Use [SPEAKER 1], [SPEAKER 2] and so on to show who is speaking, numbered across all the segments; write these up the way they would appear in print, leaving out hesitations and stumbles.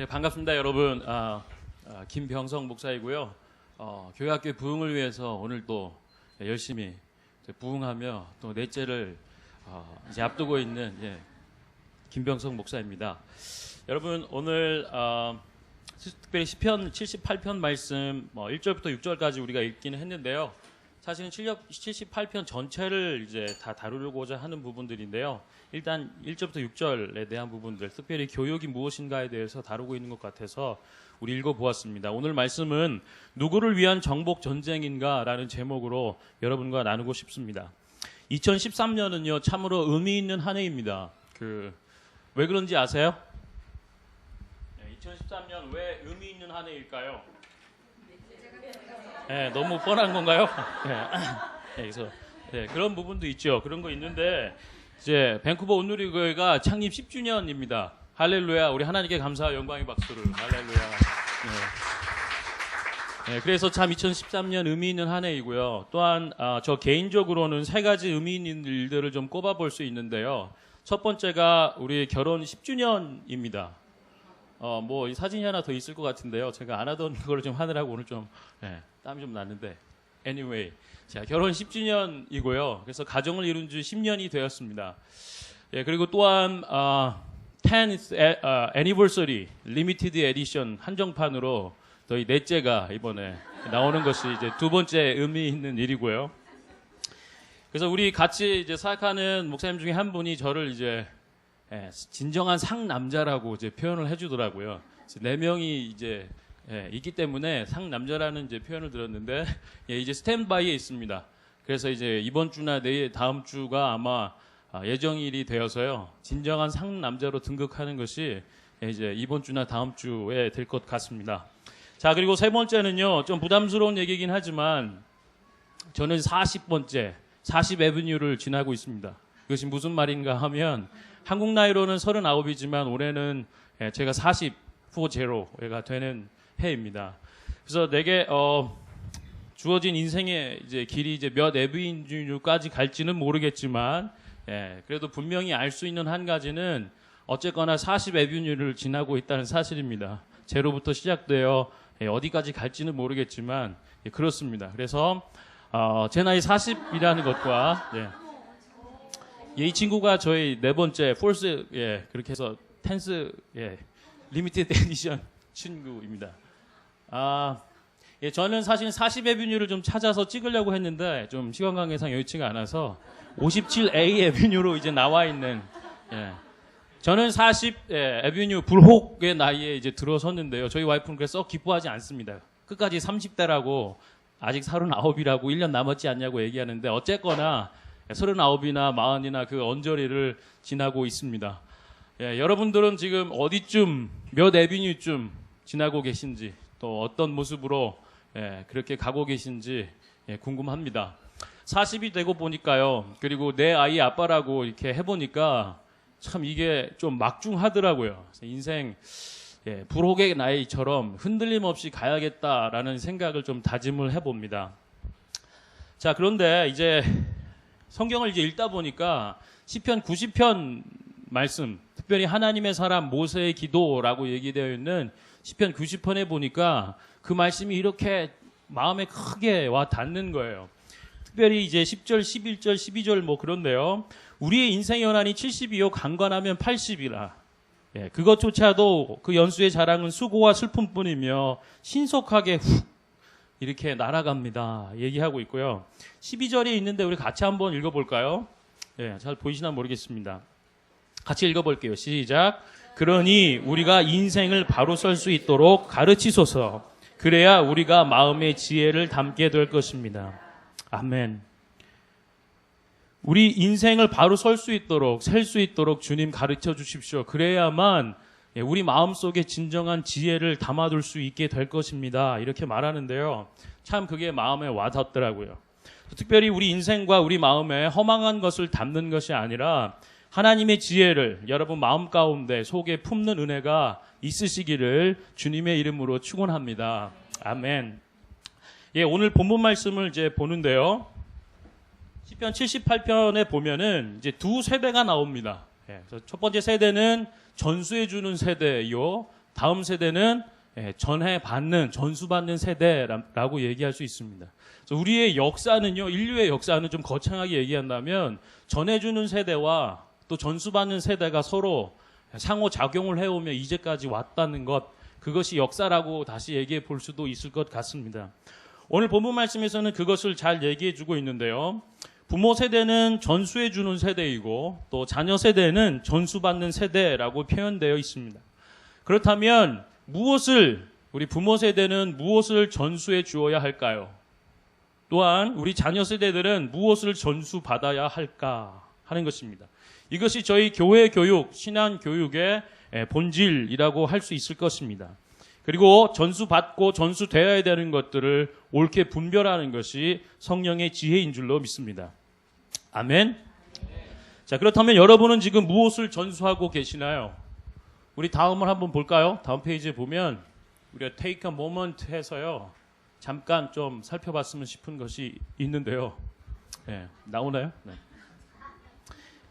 [SPEAKER 1] 네, 반갑습니다, 여러분. 김병성 목사이고요. 교회학교 부흥을 위해서 오늘 또 열심히 부흥하며 또 넷째를 이제 앞두고 있는 김병성 목사입니다. 여러분, 오늘 특별히 시편 78편 말씀 1절부터 6절까지 우리가 읽기는 했는데요. 사실은 78편 전체를 이제 다 다루려고자 하는 부분들인데요. 일단 1절부터 6절에 대한 부분들, 특별히 교육이 무엇인가에 대해서 다루고 있는 것 같아서 우리 읽어보았습니다. 오늘 말씀은 누구를 위한 정복 전쟁인가 라는 제목으로 여러분과 나누고 싶습니다. 2013년은요 참으로 의미 있는 한 해입니다. 왜 그런지 아세요? 2013년 왜 의미 있는 한 해일까요? 너무 뻔한 건가요? 그래서 그런 부분도 있죠. 그런 거 있는데 이제 밴쿠버 온누리교회가 창립 10주년입니다. 할렐루야. 우리 하나님께 감사와 영광의 박수를. 할렐루야. 그래서 참 2013년 의미 있는 한 해이고요. 또한 저 개인적으로는 세 가지 의미 있는 일들을 좀 꼽아볼 수 있는데요. 첫 번째가 우리 결혼 10주년입니다. 이 사진이 하나 더 있을 것 같은데요. 제가 안 하던 걸 좀 하느라고 오늘 좀 땀이 좀 났는데 anyway, 자, 결혼 10주년이고요. 그래서 가정을 이룬 지 10년이 되었습니다. 그리고 또한 10th anniversary limited edition 한정판으로 저희 넷째가 이번에 나오는 것이 이제 두 번째 의미 있는 일이고요. 그래서 우리 같이 이제 사역하는 목사님 중에 한 분이 저를 이제 진정한 상남자라고 이제 표현을 해주더라고요. 4명이 이제 있기 때문에 상남자라는 이제 표현을 들었는데 이제 스탠바이에 있습니다. 그래서 이제 이번 주나 내일 다음 주가 아마 예정일이 되어서요. 진정한 상남자로 등극하는 것이 이제 이번 주나 다음 주에 될 것 같습니다. 자, 그리고 세 번째는요. 좀 부담스러운 얘기긴 하지만 저는 40번째 40 애비뉴를 지나고 있습니다. 그것이 무슨 말인가 하면 한국 나이로는 39이지만 올해는 제가 40가 되는 해입니다. 그래서 내게 주어진 인생의 이제 길이 이제 몇 애비뉴까지 갈지는 모르겠지만 그래도 분명히 알 수 있는 한 가지는 어쨌거나 40 애비뉴를 지나고 있다는 사실입니다. 제로부터 시작되어 어디까지 갈지는 모르겠지만 그렇습니다. 그래서 제 나이 40이라는 것과 이 친구가 저희 네 번째 폴스 그렇게 해서 텐스 리미티드 에디션 친구입니다. 저는 사실 40 애비뉴를 좀 찾아서 찍으려고 했는데 좀 시간 관계상 여의치가 않아서 57A 애비뉴로 이제 나와 있는 저는 40 애비뉴 불혹의 나이에 이제 들어섰는데요. 저희 와이프는 그래서 기뻐하지 않습니다. 끝까지 30대라고 아직 39이라고 1년 남았지 않냐고 얘기하는데 어쨌거나 39이나 40이나 그 언저리를 지나고 있습니다. 여러분들은 지금 어디쯤 몇 애비뉴쯤 지나고 계신지 또 어떤 모습으로 그렇게 가고 계신지 궁금합니다. 40이 되고 보니까요. 그리고 내 아이 아빠라고 이렇게 해보니까 참 이게 좀 막중하더라고요. 인생 불혹의 나이처럼 흔들림 없이 가야겠다라는 생각을 좀 다짐을 해봅니다. 자, 그런데 이제 성경을 이제 읽다 보니까 시편 90편 말씀, 특별히 하나님의 사람 모세의 기도라고 얘기되어 있는 시편 90편에 보니까 그 말씀이 이렇게 마음에 크게 와 닿는 거예요. 특별히 이제 10절, 11절, 12절 그런데요. 우리의 인생의 연한이 70이요 강건하면 80이라. 그것조차도 그 연수의 자랑은 수고와 슬픔뿐이며 신속하게 훅 이렇게 날아갑니다. 얘기하고 있고요. 12절이 있는데 우리 같이 한번 읽어볼까요? 잘 보이시나 모르겠습니다. 같이 읽어볼게요. 시작. 그러니 우리가 인생을 바로 설 수 있도록 가르치소서. 그래야 우리가 마음의 지혜를 담게 될 것입니다. 아멘. 우리 인생을 바로 설 수 있도록, 셀 수 있도록 주님 가르쳐 주십시오. 그래야만 우리 마음속에 진정한 지혜를 담아둘 수 있게 될 것입니다. 이렇게 말하는데요. 참 그게 마음에 와닿더라고요. 특별히 우리 인생과 우리 마음에 허망한 것을 담는 것이 아니라 하나님의 지혜를 여러분 마음 가운데 속에 품는 은혜가 있으시기를 주님의 이름으로 축원합니다. 아멘. 오늘 본문 말씀을 이제 보는데요. 시편 78편에 보면은 이제 두 세대가 나옵니다. 첫 번째 세대는 전수해 주는 세대요. 다음 세대는 전해받는, 전수받는 세대라고 얘기할 수 있습니다. 그래서 우리의 역사는요, 인류의 역사는 좀 거창하게 얘기한다면 전해주는 세대와 또 전수받는 세대가 서로 상호작용을 해오며 이제까지 왔다는 것, 그것이 역사라고 다시 얘기해 볼 수도 있을 것 같습니다. 오늘 본문 말씀에서는 그것을 잘 얘기해 주고 있는데요. 부모 세대는 전수해 주는 세대이고 또 자녀 세대는 전수받는 세대라고 표현되어 있습니다. 그렇다면 우리 부모 세대는 무엇을 전수해 주어야 할까요? 또한 우리 자녀 세대들은 무엇을 전수받아야 할까 하는 것입니다. 이것이 저희 교회 교육, 신앙 교육의 본질이라고 할 수 있을 것입니다. 그리고 전수받고 전수되어야 되는 것들을 옳게 분별하는 것이 성령의 지혜인 줄로 믿습니다. 아멘. 자, 그렇다면 여러분은 지금 무엇을 전수하고 계시나요? 우리 다음을 한번 볼까요? 다음 페이지에 보면 우리가 take a moment 해서요. 잠깐 좀 살펴봤으면 싶은 것이 있는데요. 네, 나오나요? 네.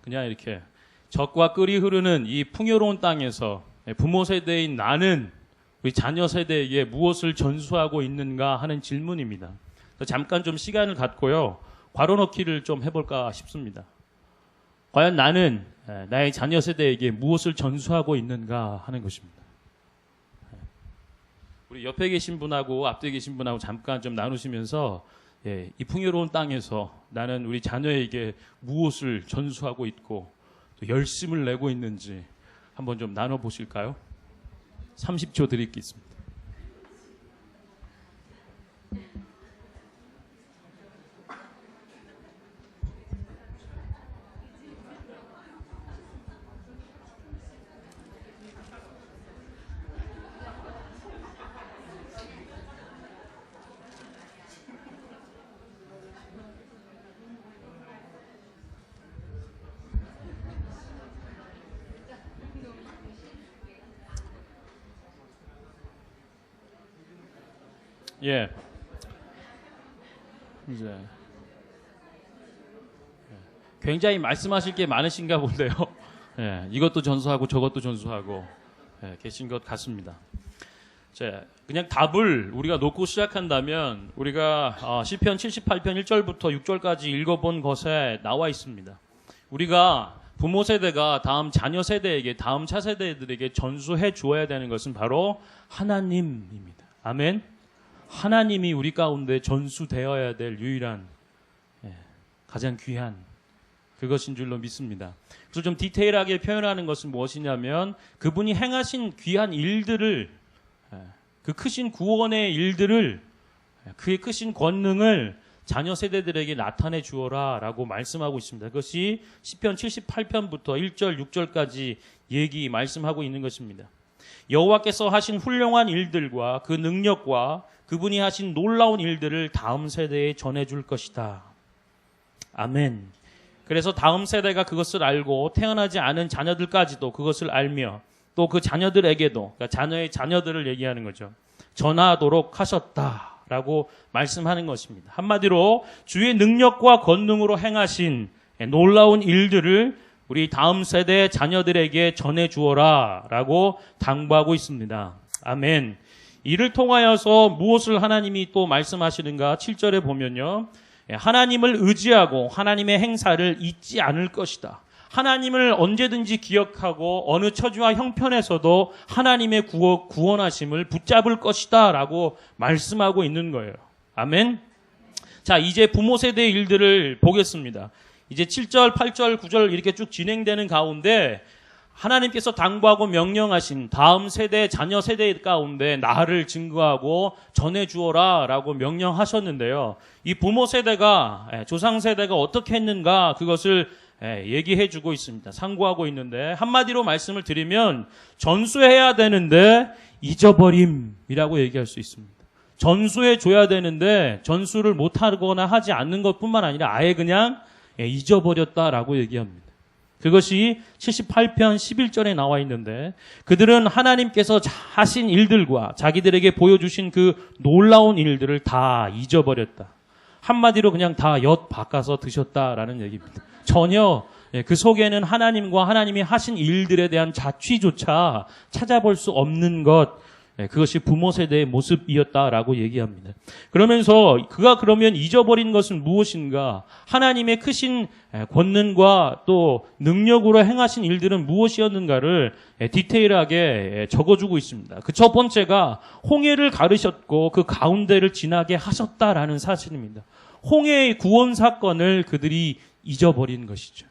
[SPEAKER 1] 그냥 이렇게 젖과 꿀이 흐르는 이 풍요로운 땅에서 부모 세대인 나는 우리 자녀 세대에게 무엇을 전수하고 있는가 하는 질문입니다. 잠깐 좀 시간을 갖고요. 괄호넣기를 좀 해볼까 싶습니다. 과연 나는 나의 자녀 세대에게 무엇을 전수하고 있는가 하는 것입니다. 우리 옆에 계신 분하고 앞에 계신 분하고 잠깐 좀 나누시면서 이 풍요로운 땅에서 나는 우리 자녀에게 무엇을 전수하고 있고 또 열심을 내고 있는지 한번 좀 나눠보실까요? 30초 드리겠습니다. 예. 이제 굉장히 말씀하실 게 많으신가 본데요. 예, 이것도 전수하고 저것도 전수하고 계신 것 같습니다. 자, 그냥 답을 우리가 놓고 시작한다면 우리가 시편 78편 1절부터 6절까지 읽어본 것에 나와 있습니다. 우리가 부모 세대가 다음 자녀 세대에게, 다음 차세대들에게 전수해 주어야 되는 것은 바로 하나님입니다. 아멘. 하나님이 우리 가운데 전수되어야 될 유일한, 가장 귀한 그것인 줄로 믿습니다. 그래서 좀 디테일하게 표현하는 것은 무엇이냐면 그분이 행하신 귀한 일들을, 그 크신 구원의 일들을, 그의 크신 권능을 자녀 세대들에게 나타내 주어라 라고 말씀하고 있습니다. 그것이 시편 78편부터 1절, 6절까지 말씀하고 있는 것입니다. 여호와께서 하신 훌륭한 일들과 그 능력과 그분이 하신 놀라운 일들을 다음 세대에 전해줄 것이다. 아멘. 그래서 다음 세대가 그것을 알고 태어나지 않은 자녀들까지도 그것을 알며 또 그 자녀들에게도, 그러니까 자녀의 자녀들을 얘기하는 거죠. 전하도록 하셨다라고 말씀하는 것입니다. 한마디로 주의 능력과 권능으로 행하신 놀라운 일들을 우리 다음 세대 자녀들에게 전해주어라 라고 당부하고 있습니다. 아멘. 이를 통하여서 무엇을 하나님이 또 말씀하시는가? 7절에 보면요. 하나님을 의지하고 하나님의 행사를 잊지 않을 것이다. 하나님을 언제든지 기억하고 어느 처지와 형편에서도 하나님의 구원하심을 붙잡을 것이다 라고 말씀하고 있는 거예요. 아멘. 자, 이제 부모 세대의 일들을 보겠습니다. 이제 7절, 8절, 9절 이렇게 쭉 진행되는 가운데 하나님께서 당부하고 명령하신 다음 세대, 자녀 세대 가운데 나를 증거하고 전해주어라 라고 명령하셨는데요. 이 부모 세대가, 조상 세대가 어떻게 했는가 그것을 얘기해주고 있습니다. 상고하고 있는데 한마디로 말씀을 드리면 전수해야 되는데 잊어버림이라고 얘기할 수 있습니다. 전수해줘야 되는데 전수를 못하거나 하지 않는 것뿐만 아니라 아예 그냥 잊어버렸다라고 얘기합니다. 그것이 78편 11절에 나와 있는데 그들은 하나님께서 하신 일들과 자기들에게 보여주신 그 놀라운 일들을 다 잊어버렸다. 한마디로 그냥 다 엿 바꿔서 드셨다라는 얘기입니다. 전혀 그 속에는 하나님과 하나님이 하신 일들에 대한 자취조차 찾아볼 수 없는 것, 그것이 부모 세대의 모습이었다라고 얘기합니다. 그러면서 그가 그러면 잊어버린 것은 무엇인가? 하나님의 크신 권능과 또 능력으로 행하신 일들은 무엇이었는가를 디테일하게 적어주고 있습니다. 그 첫 번째가 홍해를 가르셨고 그 가운데를 지나게 하셨다라는 사실입니다. 홍해의 구원 사건을 그들이 잊어버린 것이죠.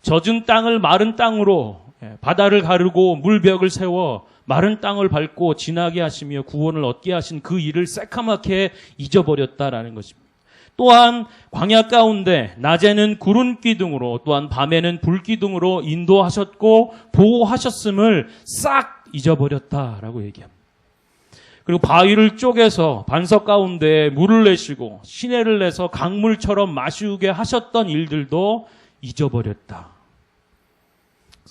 [SPEAKER 1] 젖은 땅을 마른 땅으로 바다를 가르고 물벽을 세워 마른 땅을 밟고 지나게 하시며 구원을 얻게 하신 그 일을 새카맣게 잊어버렸다라는 것입니다. 또한 광야 가운데 낮에는 구름 기둥으로 또한 밤에는 불 기둥으로 인도하셨고 보호하셨음을 싹 잊어버렸다라고 얘기합니다. 그리고 바위를 쪼개서 반석 가운데 물을 내시고 시내를 내서 강물처럼 마시우게 하셨던 일들도 잊어버렸다.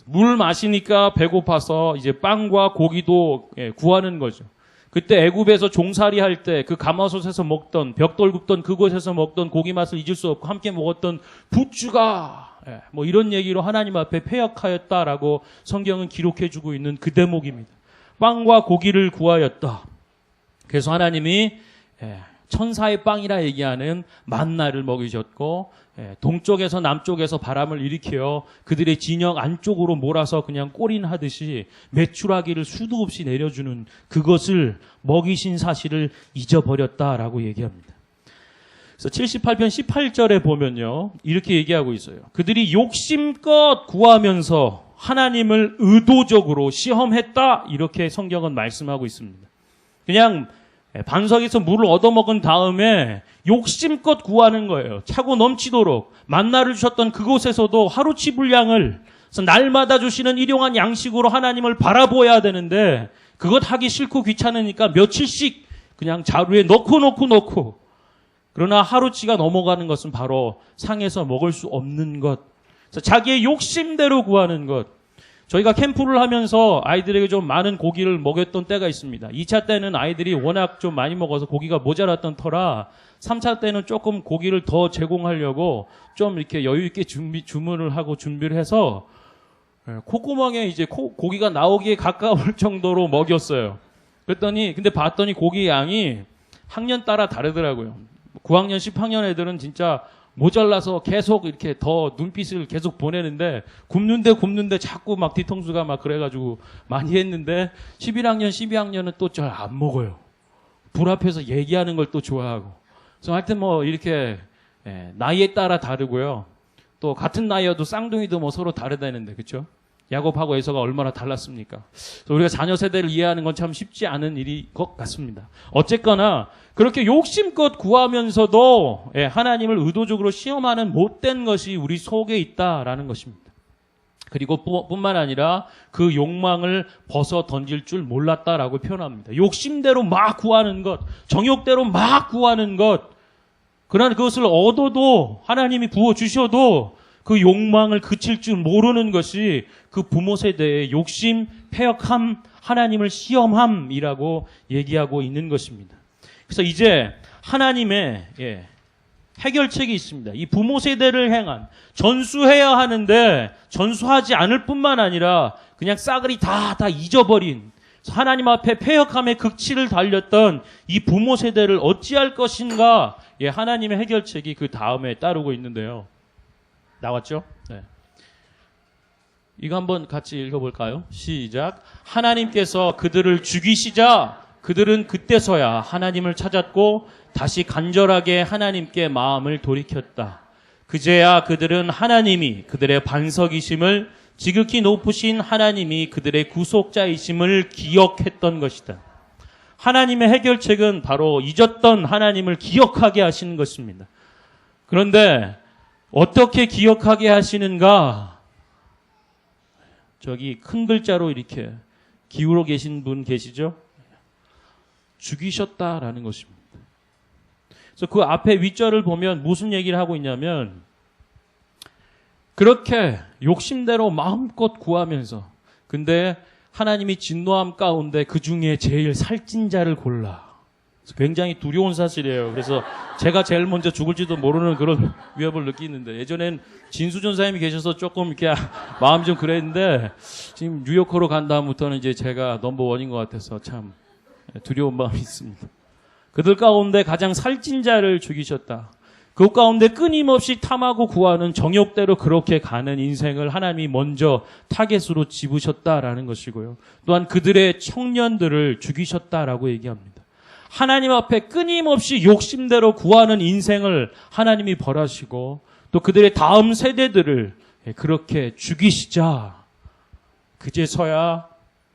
[SPEAKER 1] 물 마시니까 배고파서 이제 빵과 고기도 구하는 거죠. 그때 애굽에서 종살이 할 때 그 가마솥에서 먹던 벽돌 굽던 그곳에서 먹던 고기 맛을 잊을 수 없고 함께 먹었던 붓주가 뭐 이런 얘기로 하나님 앞에 패역하였다라고 성경은 기록해주고 있는 그 대목입니다. 빵과 고기를 구하였다. 그래서 하나님이 천사의 빵이라 얘기하는 만나를 먹이셨고 동쪽에서 남쪽에서 바람을 일으켜 그들의 진영 안쪽으로 몰아서 그냥 꼬린하듯이 메추라기를 수도 없이 내려주는 그것을 먹이신 사실을 잊어버렸다라고 얘기합니다. 그래서 78편 18절에 보면요, 이렇게 얘기하고 있어요. 그들이 욕심껏 구하면서 하나님을 의도적으로 시험했다, 이렇게 성경은 말씀하고 있습니다. 그냥 반석에서 물을 얻어먹은 다음에 욕심껏 구하는 거예요. 차고 넘치도록 만나를 주셨던 그곳에서도 하루치 분량을 날마다 주시는 일용한 양식으로 하나님을 바라보아야 되는데 그것 하기 싫고 귀찮으니까 며칠씩 그냥 자루에 넣고 그러나 하루치가 넘어가는 것은 바로 상에서 먹을 수 없는 것, 자기의 욕심대로 구하는 것. 저희가 캠프를 하면서 아이들에게 좀 많은 고기를 먹였던 때가 있습니다. 2차 때는 아이들이 워낙 좀 많이 먹어서 고기가 모자랐던 터라 3차 때는 조금 고기를 더 제공하려고 좀 이렇게 여유 있게 주문을 하고 준비를 해서 콧구멍에 이제 고기가 나오기에 가까울 정도로 먹였어요. 근데 봤더니 고기 양이 학년 따라 다르더라고요. 9학년, 10학년 애들은 진짜 모자라서 계속 이렇게 더 눈빛을 계속 보내는데 굽는데 자꾸 막 뒤통수가 막 그래가지고 많이 했는데 11학년, 12학년은 또 잘 안 먹어요. 불 앞에서 얘기하는 걸 또 좋아하고. 그래서 하여튼 뭐 이렇게 나이에 따라 다르고요. 또 같은 나이여도 쌍둥이도 뭐 서로 다르다는데, 그렇죠? 야곱하고 에서가 얼마나 달랐습니까? 그래서 우리가 자녀 세대를 이해하는 건 참 쉽지 않은 일인 것 같습니다. 어쨌거나 그렇게 욕심껏 구하면서도 하나님을 의도적으로 시험하는 못된 것이 우리 속에 있다라는 것입니다. 그리고 뿐만 아니라 그 욕망을 벗어 던질 줄 몰랐다라고 표현합니다. 욕심대로 막 구하는 것, 정욕대로 막 구하는 것, 그러나 그것을 얻어도 하나님이 부어주셔도 그 욕망을 그칠 줄 모르는 것이 그 부모 세대의 욕심, 패역함, 하나님을 시험함이라고 얘기하고 있는 것입니다. 그래서 이제 하나님의 해결책이 있습니다. 이 부모 세대를 향한 전수해야 하는데 전수하지 않을 뿐만 아니라 그냥 싸그리 다 잊어버린 하나님 앞에 패역함의 극치를 달렸던 이 부모 세대를 어찌할 것인가, 하나님의 해결책이 그 다음에 따르고 있는데요. 나왔죠? 네. 이거 한번 같이 읽어볼까요? 시작. 하나님께서 그들을 죽이시자 그들은 그때서야 하나님을 찾았고 다시 간절하게 하나님께 마음을 돌이켰다. 그제야 그들은 하나님이 그들의 반석이심을, 지극히 높으신 하나님이 그들의 구속자이심을 기억했던 것이다. 하나님의 해결책은 바로 잊었던 하나님을 기억하게 하시는 것입니다. 그런데 어떻게 기억하게 하시는가? 저기 큰 글자로 이렇게 기울어 계신 분 계시죠? 죽이셨다라는 것입니다. 그래서 그 앞에 윗절을 보면 무슨 얘기를 하고 있냐면, 그렇게 욕심대로 마음껏 구하면서, 근데 하나님이 진노함 가운데 그 중에 제일 살찐 자를 골라. 굉장히 두려운 사실이에요. 그래서 제가 제일 먼저 죽을지도 모르는 그런 위협을 느끼는데, 예전엔 진수 전사님이 계셔서 조금 이렇게 마음이 좀 그랬는데, 지금 뉴요커로 간 다음부터는 이제 제가 넘버원인 것 같아서 참 두려운 마음이 있습니다. 그들 가운데 가장 살찐 자를 죽이셨다. 그 가운데 끊임없이 탐하고 구하는 정욕대로 그렇게 가는 인생을 하나님이 먼저 타겟으로 집으셨다라는 것이고요. 또한 그들의 청년들을 죽이셨다라고 얘기합니다. 하나님 앞에 끊임없이 욕심대로 구하는 인생을 하나님이 벌하시고 또 그들의 다음 세대들을 그렇게 죽이시자 그제서야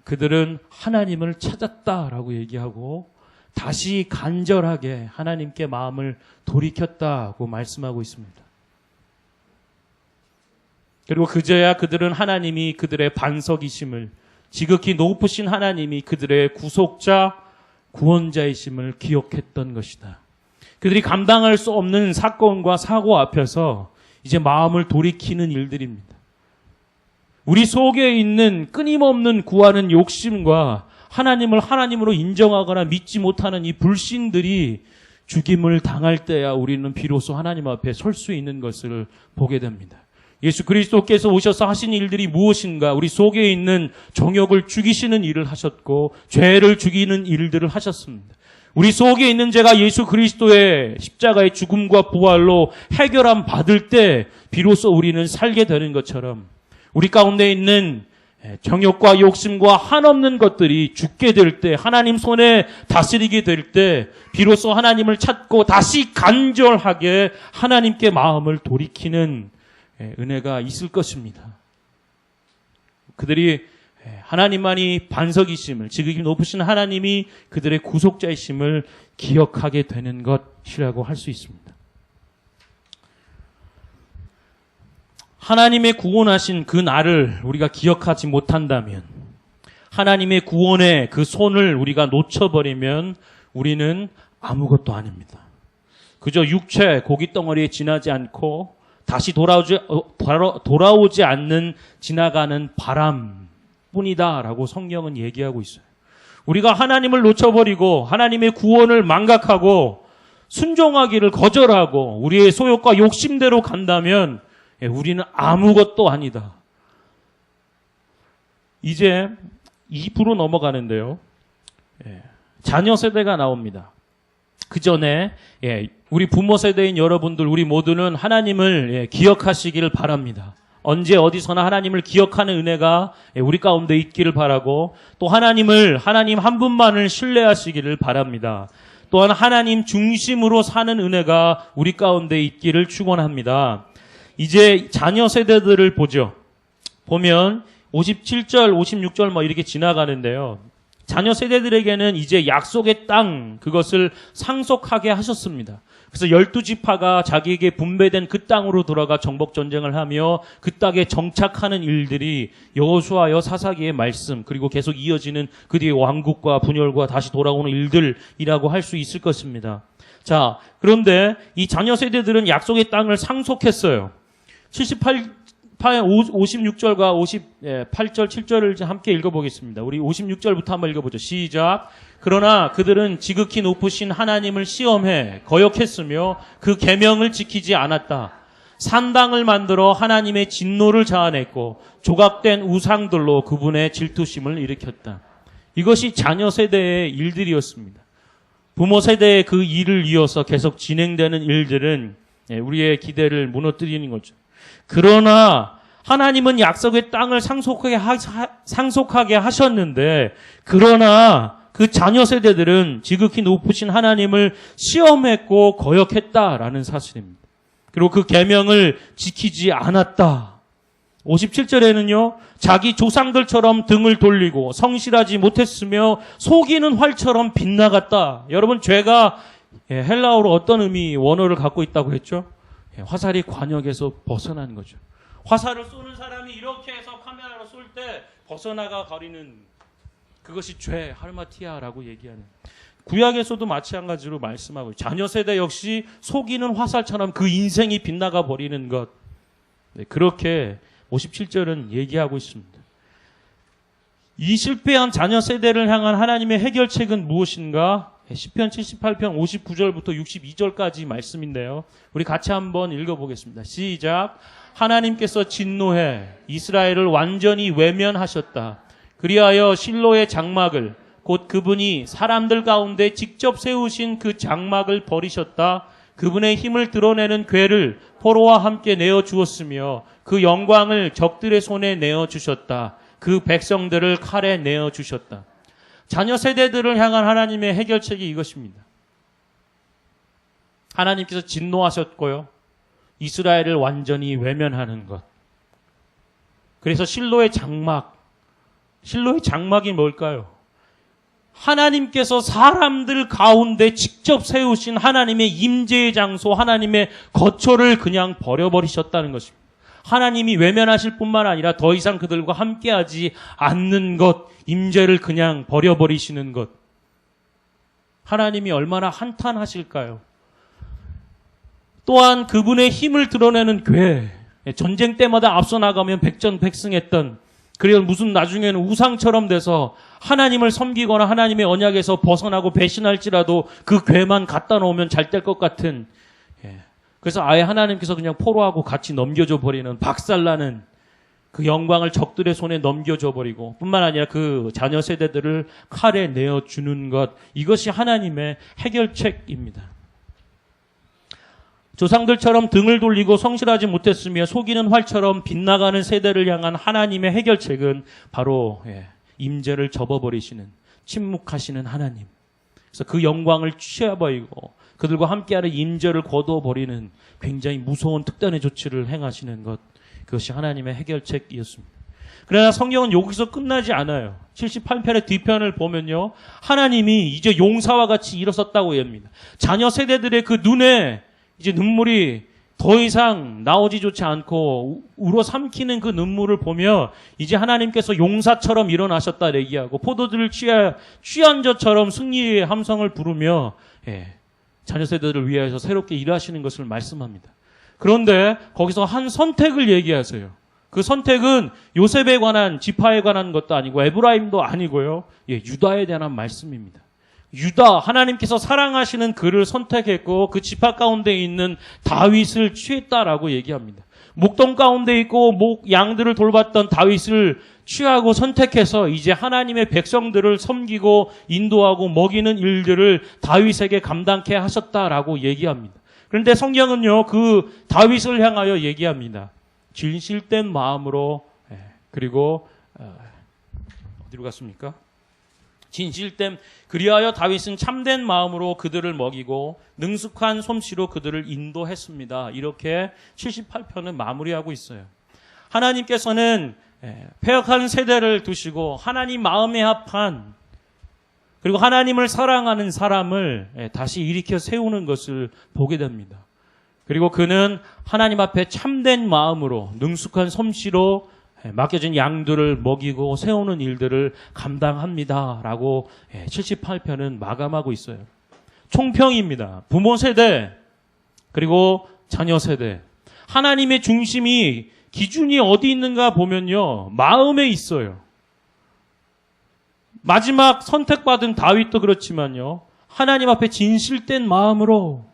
[SPEAKER 1] 그들은 하나님을 찾았다라고 얘기하고 다시 간절하게 하나님께 마음을 돌이켰다고 말씀하고 있습니다. 그리고 그제야 그들은 하나님이 그들의 반석이심을, 지극히 높으신 하나님이 그들의 구속자, 구원자이심을 기억했던 것이다. 그들이 감당할 수 없는 사건과 사고 앞에서 이제 마음을 돌이키는 일들입니다. 우리 속에 있는 끊임없는 구하는 욕심과 하나님을 하나님으로 인정하거나 믿지 못하는 이 불신들이 죽임을 당할 때야 우리는 비로소 하나님 앞에 설 수 있는 것을 보게 됩니다. 예수 그리스도께서 오셔서 하신 일들이 무엇인가? 우리 속에 있는 정욕을 죽이시는 일을 하셨고 죄를 죽이는 일들을 하셨습니다. 우리 속에 있는 죄가 예수 그리스도의 십자가의 죽음과 부활로 해결함 받을 때 비로소 우리는 살게 되는 것처럼 우리 가운데 있는 정욕과 욕심과 한없는 것들이 죽게 될 때, 하나님 손에 다스리게 될 때 비로소 하나님을 찾고 다시 간절하게 하나님께 마음을 돌이키는 은혜가 있을 것입니다. 그들이 하나님만이 반석이심을, 지극히 높으신 하나님이 그들의 구속자이심을 기억하게 되는 것이라고 할 수 있습니다. 하나님의 구원하신 그 날을 우리가 기억하지 못한다면, 하나님의 구원의 그 손을 우리가 놓쳐버리면 우리는 아무것도 아닙니다. 그저 육체, 고깃덩어리에 지나지 않고 다시 돌아오지 않는 지나가는 바람뿐이다라고 성경은 얘기하고 있어요. 우리가 하나님을 놓쳐버리고 하나님의 구원을 망각하고 순종하기를 거절하고 우리의 소욕과 욕심대로 간다면 우리는 아무것도 아니다. 이제 2부로 넘어가는데요. 자녀 세대가 나옵니다. 그 전에 우리 부모 세대인 여러분들, 우리 모두는 하나님을 기억하시기를 바랍니다. 언제 어디서나 하나님을 기억하는 은혜가 우리 가운데 있기를 바라고, 또 하나님 한 분만을 신뢰하시기를 바랍니다. 또한 하나님 중심으로 사는 은혜가 우리 가운데 있기를 축원합니다. 이제 자녀 세대들을 보면 57절, 56절 이렇게 지나가는데요. 자녀 세대들에게는 이제 약속의 땅, 그것을 상속하게 하셨습니다. 그래서 12지파가 자기에게 분배된 그 땅으로 돌아가 정복전쟁을 하며 그 땅에 정착하는 일들이 여호수아여 사사기의 말씀, 그리고 계속 이어지는 그 뒤에 왕국과 분열과 다시 돌아오는 일들이라고 할 수 있을 것입니다. 자, 그런데 이 자녀 세대들은 약속의 땅을 상속했어요. 56절과 58절, 7절을 함께 읽어보겠습니다. 우리 56절부터 한번 읽어보죠. 시작. 그러나 그들은 지극히 높으신 하나님을 시험해 거역했으며 그 계명을 지키지 않았다. 산당을 만들어 하나님의 진노를 자아냈고 조각된 우상들로 그분의 질투심을 일으켰다. 이것이 자녀 세대의 일들이었습니다. 부모 세대의 그 일을 이어서 계속 진행되는 일들은 우리의 기대를 무너뜨리는 거죠. 그러나 하나님은 약속의 땅을 상속하게 하셨는데, 그러나 그 자녀 세대들은 지극히 높으신 하나님을 시험했고 거역했다라는 사실입니다. 그리고 그 계명을 지키지 않았다. 57절에는요, 자기 조상들처럼 등을 돌리고 성실하지 못했으며 속이는 활처럼 빗나갔다. 여러분, 죄가 헬라어로 어떤 원어를 갖고 있다고 했죠? 화살이 관역에서 벗어난 거죠. 화살을 쏘는 사람이 이렇게 해서 카메라로 쏠 때 벗어나가 가리는 그것이 죄, 할마티아라고 얘기하는. 구약에서도 마찬가지로 말씀하고, 자녀 세대 역시 속이는 화살처럼 그 인생이 빗나가 버리는 것. 그렇게 57절은 얘기하고 있습니다. 이 실패한 자녀 세대를 향한 하나님의 해결책은 무엇인가? 시편 78편 59절부터 62절까지 말씀인데요. 우리 같이 한번 읽어보겠습니다. 시작. 하나님께서 진노해 이스라엘을 완전히 외면하셨다. 그리하여 실로의 장막을 곧 그분이 사람들 가운데 직접 세우신 그 장막을 버리셨다. 그분의 힘을 드러내는 궤를 포로와 함께 내어주었으며 그 영광을 적들의 손에 내어주셨다. 그 백성들을 칼에 내어주셨다. 자녀 세대들을 향한 하나님의 해결책이 이것입니다. 하나님께서 진노하셨고요. 이스라엘을 완전히 외면하는 것. 그래서 실로의 장막이 뭘까요? 하나님께서 사람들 가운데 직접 세우신 하나님의 임재의 장소, 하나님의 거처를 그냥 버려버리셨다는 것입니다. 하나님이 외면하실 뿐만 아니라 더 이상 그들과 함께하지 않는 것, 임재를 그냥 버려버리시는 것. 하나님이 얼마나 한탄하실까요? 또한 그분의 힘을 드러내는 궤, 전쟁 때마다 앞서 나가면 백전백승했던, 그리고 무슨 나중에는 우상처럼 돼서 하나님을 섬기거나 하나님의 언약에서 벗어나고 배신할지라도 그 궤만 갖다 놓으면 잘 될 것 같은, 그래서 아예 하나님께서 그냥 포로하고 같이 넘겨줘 버리는, 박살나는 그 영광을 적들의 손에 넘겨줘 버리고 뿐만 아니라 그 자녀 세대들을 칼에 내어주는 것, 이것이 하나님의 해결책입니다. 조상들처럼 등을 돌리고 성실하지 못했으며 속이는 활처럼 빗나가는 세대를 향한 하나님의 해결책은 바로 임재를 접어버리시는, 침묵하시는 하나님. 그래서 그 영광을 취해버리고 그들과 함께하는 임재를 거두어버리는 굉장히 무서운 특단의 조치를 행하시는 것, 그것이 하나님의 해결책이었습니다. 그러나 성경은 여기서 끝나지 않아요. 78편의 뒤편을 보면요, 하나님이 이제 용사와 같이 일어섰다고 합니다. 자녀 세대들의 그 눈에 이제 눈물이 더 이상 나오지조차 않고 우러삼키는 그 눈물을 보며 이제 하나님께서 용사처럼 일어나셨다 얘기하고 포도주를 취한 자처럼 승리의 함성을 부르며 자녀 세대들을 위하여서 새롭게 일하시는 것을 말씀합니다. 그런데 거기서 한 선택을 얘기하세요. 그 선택은 요셉에 관한, 지파에 관한 것도 아니고 에브라임도 아니고요, 유다에 대한 말씀입니다. 유다, 하나님께서 사랑하시는 그를 선택했고 그 지파 가운데 있는 다윗을 취했다라고 얘기합니다. 목동 가운데 있고 양들을 돌봤던 다윗을 취하고 선택해서 이제 하나님의 백성들을 섬기고 인도하고 먹이는 일들을 다윗에게 감당케 하셨다라고 얘기합니다. 그런데 성경은요, 그 다윗을 향하여 얘기합니다. 진실된 마음으로, 그리고 어디로 갔습니까? 진실됨, 그리하여 다윗은 참된 마음으로 그들을 먹이고 능숙한 솜씨로 그들을 인도했습니다. 이렇게 78편은 마무리하고 있어요. 하나님께서는 패역한 세대를 두시고 하나님 마음에 합한, 그리고 하나님을 사랑하는 사람을 다시 일으켜 세우는 것을 보게 됩니다. 그리고 그는 하나님 앞에 참된 마음으로 능숙한 솜씨로 맡겨진 양들을 먹이고 세우는 일들을 감당합니다라고 78편은 마감하고 있어요. 총평입니다. 부모 세대 그리고 자녀 세대, 하나님의 중심이, 기준이 어디 있는가 보면요, 마음에 있어요. 마지막 선택받은 다윗도 그렇지만요, 하나님 앞에 진실된 마음으로.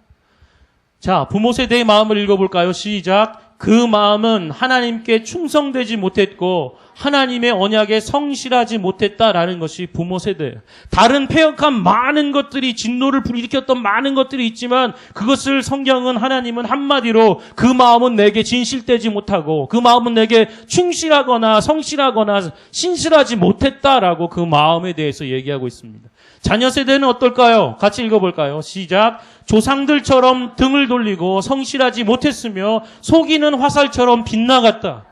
[SPEAKER 1] 자, 부모 세대의 마음을 읽어볼까요? 시작. 그 마음은 하나님께 충성되지 못했고 하나님의 언약에 성실하지 못했다라는 것이 부모 세대예요. 다른 패역한 많은 것들이, 진노를 불일으켰던 많은 것들이 있지만 그것을 성경은, 하나님은 한마디로 그 마음은 내게 진실되지 못하고 그 마음은 내게 충실하거나 성실하거나 신실하지 못했다라고 그 마음에 대해서 얘기하고 있습니다. 자녀 세대는 어떨까요? 같이 읽어볼까요? 시작. 조상들처럼 등을 돌리고 성실하지 못했으며 속이는 화살처럼 빗나갔다.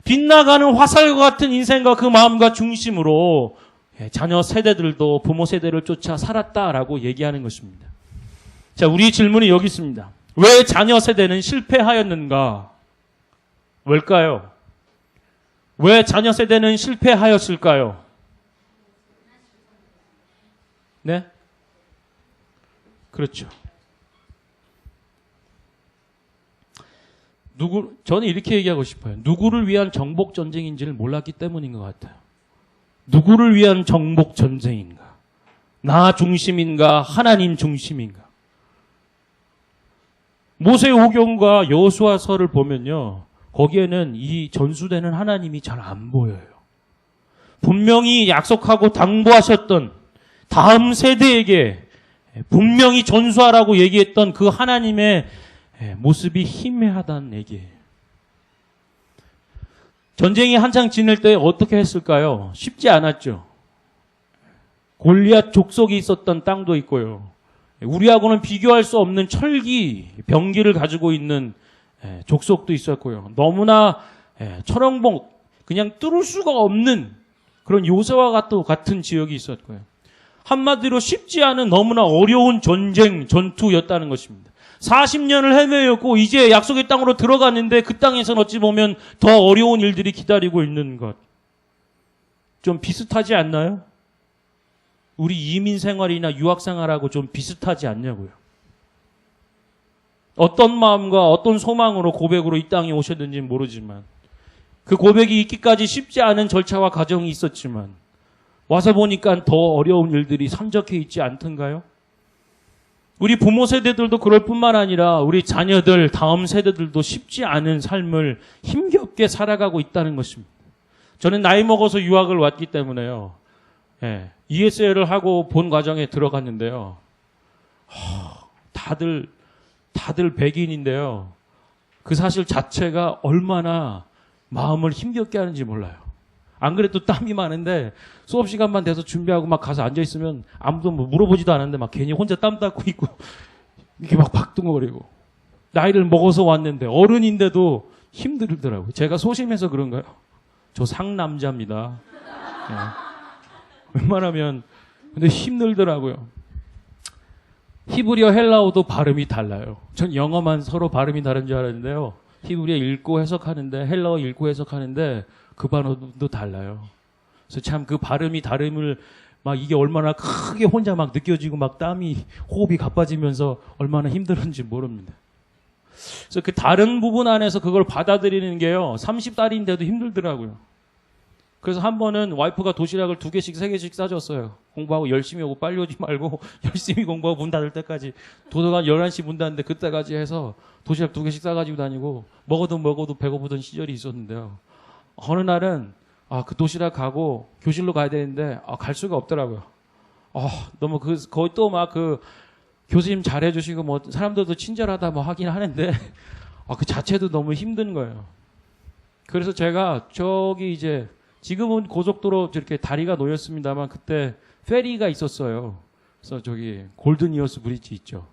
[SPEAKER 1] 빗나가는 화살과 같은 인생과 그 마음과 중심으로 자녀 세대들도 부모 세대를 쫓아 살았다라고 얘기하는 것입니다. 자, 우리 질문이 여기 있습니다. 왜 자녀 세대는 실패하였는가? 왜일까요? 왜 자녀 세대는 실패하였을까요? 네? 그렇죠. 저는 이렇게 얘기하고 싶어요. 누구를 위한 정복 전쟁인지를 몰랐기 때문인 것 같아요. 누구를 위한 정복 전쟁인가? 나 중심인가 하나님 중심인가? 모세오경과 여호수아서를 보면요. 거기에는 이 전수되는 하나님이 잘 안 보여요. 분명히 약속하고 당부하셨던 다음 세대에게 분명히 전수하라고 얘기했던 그 하나님의 모습이 희미하다는 얘기예요. 전쟁이 한창 지낼 때 어떻게 했을까요? 쉽지 않았죠. 골리앗 족속이 있었던 땅도 있고요. 우리하고는 비교할 수 없는 철기, 병기를 가지고 있는 족속도 있었고요. 너무나 철옹복, 그냥 뚫을 수가 없는 그런 요새와 같은 지역이 있었고요. 한마디로 쉽지 않은 너무나 어려운 전쟁, 전투였다는 것입니다. 40년을 헤매였고 이제 약속의 땅으로 들어갔는데 그 땅에서는 어찌 보면 더 어려운 일들이 기다리고 있는 것. 좀 비슷하지 않나요? 우리 이민 생활이나 유학 생활하고 좀 비슷하지 않냐고요. 어떤 마음과 어떤 소망으로 고백으로 이 땅에 오셨는지는 모르지만 그 고백이 있기까지 쉽지 않은 절차와 과정이 있었지만 와서 보니까 더 어려운 일들이 산적해 있지 않던가요? 우리 부모 세대들도 그럴 뿐만 아니라 우리 자녀들, 다음 세대들도 쉽지 않은 삶을 힘겹게 살아가고 있다는 것입니다. 저는 나이 먹어서 유학을 왔기 때문에요. ESL을 하고 본 과정에 들어갔는데요. 다들 백인인데요. 그 사실 자체가 얼마나 마음을 힘겹게 하는지 몰라요. 안 그래도 땀이 많은데 수업 시간만 돼서 준비하고 막 가서 앉아 있으면 아무도 뭐 물어보지도 않았는데 막 괜히 혼자 땀 닦고 있고 이렇게 막 박둥거리고 나이를 먹어서 왔는데 어른인데도 힘들더라고요. 제가 소심해서 그런가요? 저 상남자입니다. 웬만하면 근데 힘들더라고요. 히브리어 헬라어도 발음이 달라요. 전 영어만 서로 발음이 다른 줄 알았는데요. 히브리어 읽고 해석하는데 헬라어 읽고 해석하는데 그 발음도 달라요. 그래서 참 그 발음이 다름을 막 이게 얼마나 크게 혼자 막 느껴지고 막 땀이 호흡이 가빠지면서 얼마나 힘들었는지 모릅니다. 그래서 그 다른 부분 안에서 그걸 받아들이는 게요. 30달인데도 힘들더라고요. 그래서 한 번은 와이프가 도시락을 2개씩 3개씩 싸줬어요. 공부하고 열심히 오고 빨리 오지 말고 열심히 공부하고 문 닫을 때까지 도서관 11시 문 닫는데 그때까지 해서 도시락 2개씩 싸가지고 다니고 먹어도 배고프던 시절이 있었는데요. 어느 날은 그 도시락 가고 교실로 가야 되는데 갈 수가 없더라고요. 너무 거의 또 막 그 교수님 잘해주시고 뭐 사람들도 친절하다 뭐 하긴 하는데 그 자체도 너무 힘든 거예요. 그래서 제가 저기 이제 지금은 고속도로 이렇게 다리가 놓였습니다만 그때 페리가 있었어요. 그래서 저기 골든 이어스 브리지 있죠.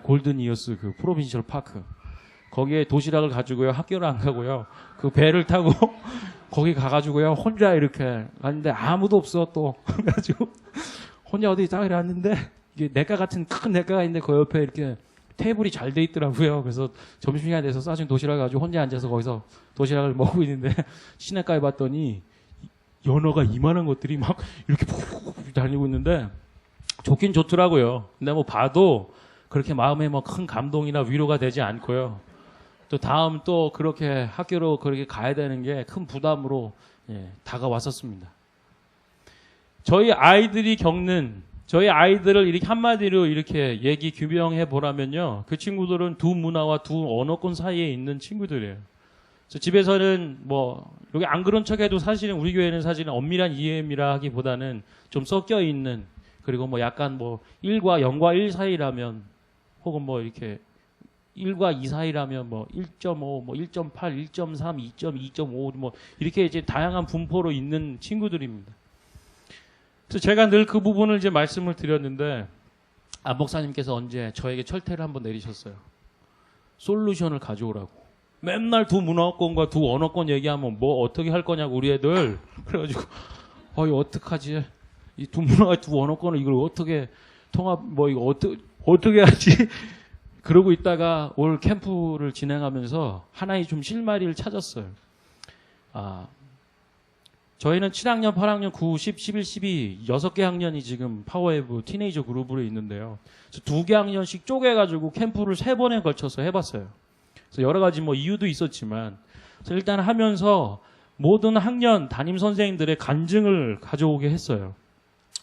[SPEAKER 1] 골든 이어스 그 프로빈셜 파크. 거기에 도시락을 가지고요. 학교를 안 가고요. 그 배를 타고 거기 가가지고요. 혼자 이렇게 갔는데 아무도 없어 또. 그래가지고 혼자 어디 딱 이랬는데 이게 내과 같은 큰 내과가 있는데 그 옆에 이렇게 테이블이 잘 돼 있더라고요. 그래서 점심시간이 돼서 싸준 도시락 가지고 혼자 앉아서 거기서 도시락을 먹고 있는데 시내가에 봤더니 연어가 이만한 것들이 막 이렇게 푹 다니고 있는데 좋긴 좋더라고요. 근데 뭐 봐도 그렇게 마음에 뭐 큰 감동이나 위로가 되지 않고요. 또 다음 또 그렇게 학교로 그렇게 가야 되는 게 큰 부담으로 다가왔었습니다. 저희 아이들을 이렇게 한마디로 이렇게 얘기 규명해 보라면요. 그 친구들은 두 문화와 두 언어권 사이에 있는 친구들이에요. 그래서 집에서는 뭐 여기 안 그런 척해도 사실은 우리 교회는 사실은 엄밀한 이해임이라 하기보다는 좀 섞여 있는 그리고 뭐 약간 뭐 1과 0과 1 사이라면 혹은 뭐 이렇게 1과 2 사이라면 뭐 1.5, 뭐 1.8, 1.3, 2.2, 2.5 뭐 이렇게 이제 다양한 분포로 있는 친구들입니다. 그래서 제가 늘 그 부분을 이제 말씀을 드렸는데 안 목사님께서 언제 저에게 철퇴를 한번 내리셨어요. 솔루션을 가져오라고. 맨날 두 문화권과 두 언어권 얘기하면 뭐 어떻게 할 거냐고 우리 애들. 그래가지고 이거 어떡하지? 이 두 문화와 두 언어권을 이걸 어떻게 통합 뭐 이거 어떻게 하지? 그러고 있다가 올 캠프를 진행하면서 하나의 좀 실마리를 찾았어요. 저희는 7학년, 8학년, 9, 10, 11, 12 6개 학년이 지금 파워웨브 티네이저 그룹으로 있는데요. 그래서 2개 학년씩 쪼개가지고 캠프를 3번에 걸쳐서 해봤어요. 그래서 여러 가지 뭐 이유도 있었지만 그래서 일단 하면서 모든 학년 담임 선생님들의 간증을 가져오게 했어요.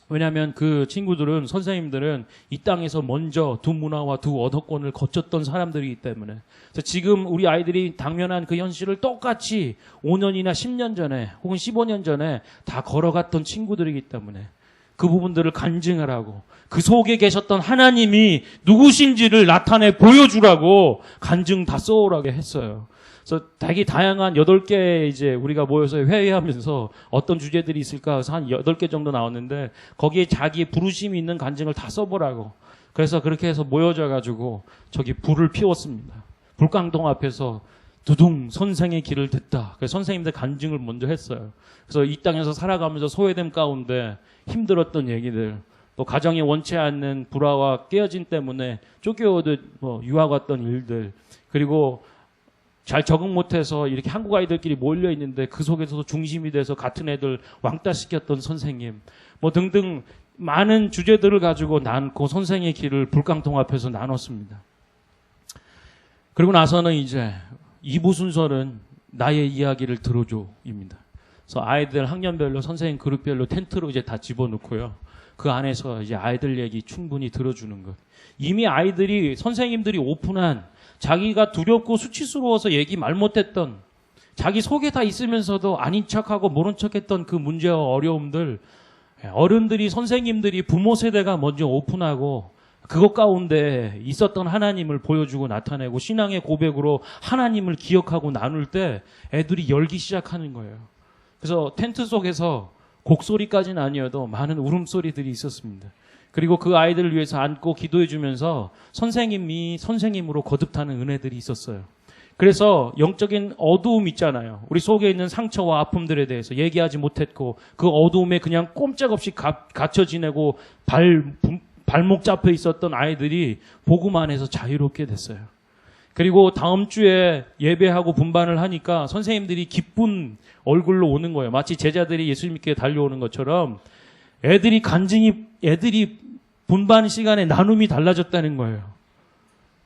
[SPEAKER 1] 왜냐하면 그 친구들은, 선생님들은 이 땅에서 먼저 두 문화와 두 언어권을 거쳤던 사람들이기 때문에. 그래서 지금 우리 아이들이 당면한 그 현실을 똑같이 5년이나 10년 전에 혹은 15년 전에 다 걸어갔던 친구들이기 때문에 그 부분들을 간증을 하고 그 속에 계셨던 하나님이 누구신지를 나타내 보여주라고 간증 다 써오라게 했어요. 그래서 되게 다양한 8개 이제 우리가 모여서 회의하면서 어떤 주제들이 있을까 해서 한 8개 정도 나왔는데 거기에 자기 부르심이 있는 간증을 다 써보라고. 그래서 그렇게 해서 모여져가지고 저기 불을 피웠습니다. 불광동 앞에서 두둥 선생의 길을 듣다. 그래서 선생님들 간증을 먼저 했어요. 그래서 이 땅에서 살아가면서 소외됨 가운데 힘들었던 얘기들, 또 가정이 원치 않는 불화와 깨어짐 때문에 쫓겨오듯 유학 왔던 일들, 그리고 잘 적응 못해서 이렇게 한국 아이들끼리 몰려 있는데 그 속에서도 중심이 돼서 같은 애들 왕따시켰던 선생님, 등등 많은 주제들을 가지고 나누고 선생의 길을 불광통 앞에서 나눴습니다. 그리고 나서는 이제 2부 순서는 나의 이야기를 들어줘입니다. 그래서 아이들 학년별로 선생님 그룹별로 텐트로 이제 다 집어넣고요. 그 안에서 이제 아이들 얘기 충분히 들어주는 것. 이미 아이들이 선생님들이 오픈한 자기가 두렵고 수치스러워서 얘기 말 못했던, 자기 속에 다 있으면서도 아닌 척하고 모른 척했던 그 문제와 어려움들, 어른들이, 선생님들이, 부모 세대가 먼저 오픈하고 그것 가운데 있었던 하나님을 보여주고 나타내고 신앙의 고백으로 하나님을 기억하고 나눌 때 애들이 열기 시작하는 거예요. 그래서 텐트 속에서 곡소리까지는 아니어도 많은 울음소리들이 있었습니다. 그리고 그 아이들을 위해서 안고 기도해 주면서 선생님이 선생님으로 거듭하는 은혜들이 있었어요. 그래서 영적인 어두움 있잖아요. 우리 속에 있는 상처와 아픔들에 대해서 얘기하지 못했고 그 어두움에 그냥 꼼짝없이 갇혀 지내고 발목 잡혀 있었던 아이들이 복음 안에서 자유롭게 됐어요. 그리고 다음 주에 예배하고 분반을 하니까 선생님들이 기쁜 얼굴로 오는 거예요. 마치 제자들이 예수님께 달려오는 것처럼 애들이 분반 시간에 나눔이 달라졌다는 거예요.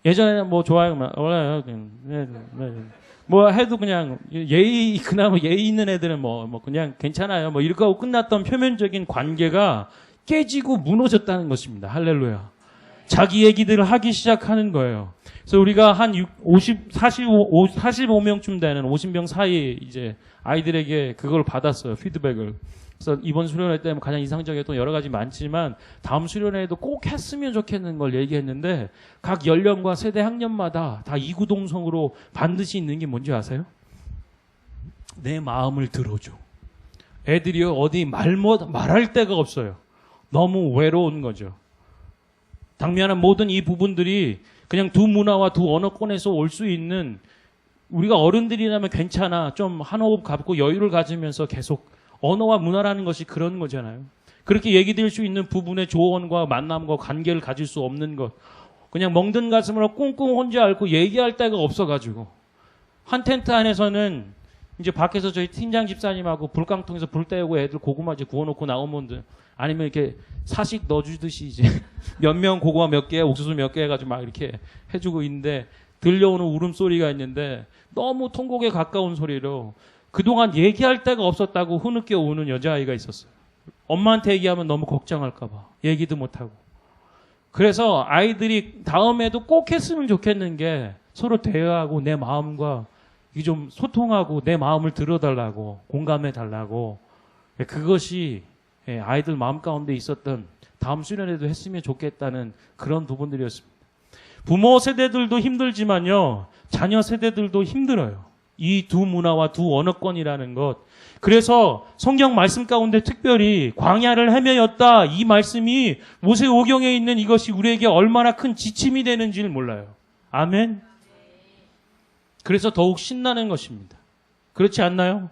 [SPEAKER 1] 예전에는 좋아요, 해도 그냥 그나마 예의 있는 애들은 그냥 괜찮아요. 이렇게 하고 끝났던 표면적인 관계가 깨지고 무너졌다는 것입니다. 할렐루야. 자기 얘기들을 하기 시작하는 거예요. 그래서 우리가 한 45명쯤 되는 50명 사이 이제 아이들에게 그걸 받았어요. 피드백을. 그래서 이번 수련회 때 가장 인상적이었던 여러 가지 많지만 다음 수련회에도 꼭 했으면 좋겠는 걸 얘기했는데 각 연령과 세대 학년마다 다 이구동성으로 반드시 있는 게 뭔지 아세요? 내 마음을 들어줘. 애들이요, 어디 말할 데가 없어요. 너무 외로운 거죠. 당면한 모든 이 부분들이 그냥 두 문화와 두 언어권에서 올 수 있는, 우리가 어른들이라면 괜찮아, 좀 한 호흡 갖고 여유를 가지면서 계속, 언어와 문화라는 것이 그런 거잖아요. 그렇게 얘기 될 수 있는 부분의 조언과 만남과 관계를 가질 수 없는 것, 그냥 멍든 가슴으로 꿍꿍 혼자 앓고 얘기할 데가 없어가지고 한 텐트 안에서는 이제 밖에서 저희 팀장 집사님하고 불깡통에서 불 떼우고 애들 고구마 이제 구워놓고 나오면, 아니면 이렇게 사식 넣어주듯이 이제 몇 명 고구마 몇 개, 옥수수 몇 개 해가지고 막 이렇게 해주고 있는데 들려오는 울음소리가 있는데 너무 통곡에 가까운 소리로 그동안 얘기할 데가 없었다고 흐느껴 우는 여자아이가 있었어요. 엄마한테 얘기하면 너무 걱정할까봐 얘기도 못하고. 그래서 아이들이 다음에도 꼭 했으면 좋겠는 게 서로 대화하고 내 마음과 좀 소통하고 내 마음을 들어달라고, 공감해달라고. 그것이 아이들 마음 가운데 있었던, 다음 수련회도 했으면 좋겠다는 그런 부분들이었습니다. 부모 세대들도 힘들지만요, 자녀 세대들도 힘들어요. 이 두 문화와 두 언어권이라는 것. 그래서 성경 말씀 가운데 특별히 광야를 헤매였다, 이 말씀이 모세오경에 있는 이것이 우리에게 얼마나 큰 지침이 되는지를 몰라요. 아멘. 그래서 더욱 신나는 것입니다. 그렇지 않나요?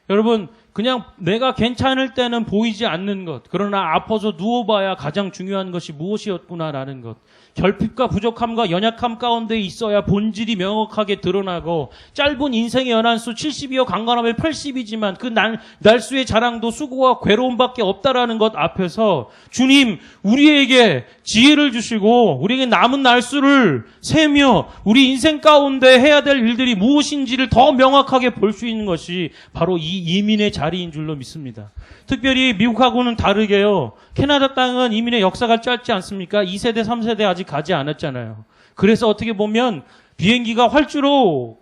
[SPEAKER 1] 여러분, 그냥 내가 괜찮을 때는 보이지 않는 것, 그러나 아파서 누워봐야 가장 중요한 것이 무엇이었구나라는 것, 결핍과 부족함과 연약함 가운데 있어야 본질이 명확하게 드러나고, 짧은 인생의 연한수 70이요 강건하면 80이지만 그 날수의 자랑도 수고와 괴로움밖에 없다라는 것 앞에서 주님, 우리에게 지혜를 주시고 우리에게 남은 날수를 세며 우리 인생 가운데 해야 될 일들이 무엇인지를 더 명확하게 볼 수 있는 것이 바로 이
[SPEAKER 2] 이 이민의 자리인 줄로 믿습니다. 특별히 미국하고는 다르게요. 캐나다 땅은 이민의 역사가 짧지 않습니까? 2세대, 3세대 아직 가지 않았잖아요. 그래서 어떻게 보면 비행기가 활주로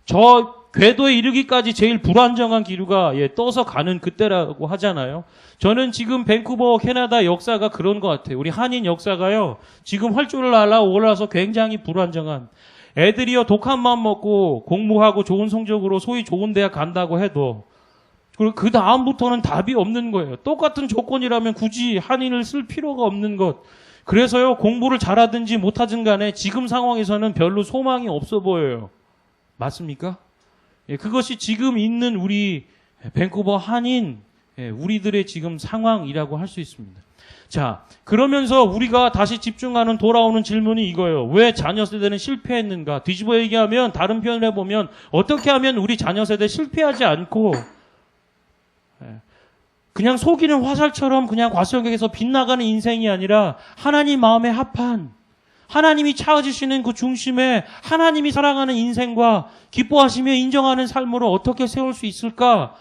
[SPEAKER 2] 저 궤도에 이르기까지 제일 불안정한 기류가 떠서 가는 그때라고 하잖아요. 저는 지금 밴쿠버 캐나다 역사가 그런 것 같아요. 우리 한인 역사가요. 지금 활주로를 날아올라서 굉장히 불안정한, 애들이요 독한 마음 먹고 공부하고 좋은 성적으로 소위 좋은 대학 간다고 해도 그 다음부터는 답이 없는 거예요. 똑같은 조건이라면 굳이 한인을 쓸 필요가 없는 것. 그래서요 공부를 잘하든지 못하든 간에 지금 상황에서는 별로 소망이 없어 보여요. 맞습니까? 그것이 지금 있는 우리 밴쿠버 한인 우리들의 지금 상황이라고 할 수 있습니다. 자, 그러면서 우리가 다시 집중하는 돌아오는 질문이 이거예요. 왜 자녀 세대는 실패했는가? 뒤집어 얘기하면, 다른 표현을 해보면 어떻게 하면 우리 자녀 세대 실패하지 않고 그냥 속이는 화살처럼 그냥 과수영객에서 빗나가는 인생이 아니라 하나님 마음에 합한, 하나님이 찾으시는 그 중심에 하나님이 사랑하는 인생과 기뻐하시며 인정하는 삶으로 어떻게 세울 수 있을까?